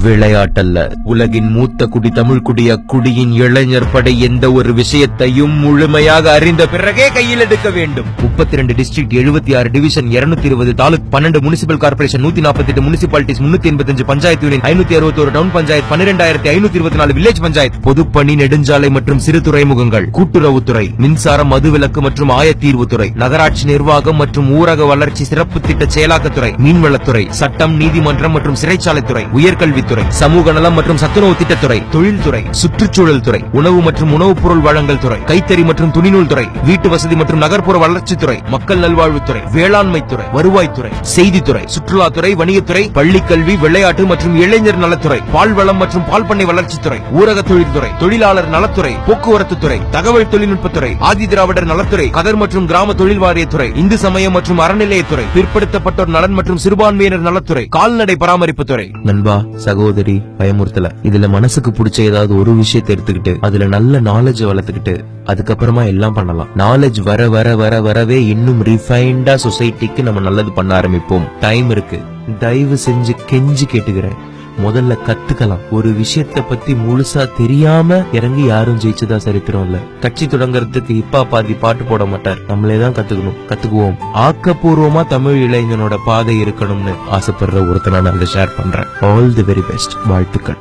விளையாட்டல்ல. உலகின் மூத்த குடி தமிழ் குடிய குடியின் இளைஞர் படை எந்த ஒரு விஷயத்தையும் முழுமையாக அறிந்த பிறகே கையில் எடுக்க வேண்டும். 32 district, 76 division, 220 taluk, 12 municipal corporation, 148 municipalities, 385 panchayat union, 561 town panchayat, 12524 village panchayat, பொதுப்பணி, நெடுஞ்சாலை மற்றும் சிறு துறைமுகங்கள், கூட்டுறவுத்துறை, மின்சாரம், மதுவிலக்கு மற்றும் ஆயத்தீர்வுத்துறை, நகராட்சி நிர்வாகம் மற்றும் ஊரக வளர்ச்சி சிறப்பு திட்ட செயலாக்கத்துறை, மீன்வளத்துறை, சட்டம், நீதிமன்றம் மற்றும் சிறைச்சாலைத்துறை, உயர்கல்வித்துறை, சமூக நலம் மற்றும் சத்துணவு திட்டத்துறை, தொழில்துறை, சுற்றுச்சூழல் துறை, உணவு மற்றும் உணவுப் பொருள் வழங்கல் துறை, கைத்தறி மற்றும் துணிநூல் துறை, வீட்டு வசதி மற்றும் நகர்ப்புற வளர்ச்சித்துறை, மக்கள் நல்வாழ்வுத்துறை, வேளாண்மை துறை, வருவாய்த்துறை, செய்தித்துறை, சுற்றுலாத்துறை, வணிகத்துறை, பள்ளிக்கல்வி, விளையாட்டு மற்றும் இளைஞர் நலத்துறை, பால்வளம் மற்றும் பால்பண்ணை வளர்ச்சித்துறை, ஊரக தொழில்துறை, தொழிலாளர் நலத்துறை, போக்குவரத்து துறை, தகவல் தொழில்நுட்பத்துறை, ஆதி திராவிடர் நலத்துறை, கதர் மற்றும் கிராம தொழில் வாரியத்துறை, இந்து சமயம் மற்றும் அறநிலையத்துறை, பிற்படுத்தப்பட்டோர் நலன் மற்றும் சிறுபான்மையினர் நலத்துறை, கால்நடை பராமரிப்புத்துறை. நண்பா, சகோதரி, பயமுறுத்தல. இதுல மனசுக்கு பிடிச்ச ஏதாவது ஒரு விஷயத்தை எடுத்துக்கிட்டு அதுல நல்ல நாலேஜ் வளர்த்துக்கிட்டு அதுக்கப்புறமா எல்லாம் பண்ணலாம். நாலேஜ் வர வர வர வரவே இன்னும் ரிஃபைண்டா சொசைட்டிக்கு நம்ம நல்லது பண்ண ஆரம்பிப்போம். டைம் இருக்கு. தயவு செஞ்சு கெஞ்சி கேட்டுக்கிறேன், முதல்ல கத்துக்கலாம். ஒரு விஷயத்த பத்தி முழுசா தெரியாம இறங்கி யாரும் ஜெயிச்சதா சரித்திரம் இல்ல. கட்சி தொடங்கறதுக்கு இப்பா பாதி பாட்டு போட மாட்டார், நம்மளே தான் கத்துக்கணும். கத்துக்குவோம். ஆக்கப்பூர்வமா தமிழ் இளைஞனோட பாதை இருக்கணும்னு ஆசைப்படுற ஒருத்தனை நான் ஷேர் பண்றேன். All the very best. வாழ்த்துக்கள்.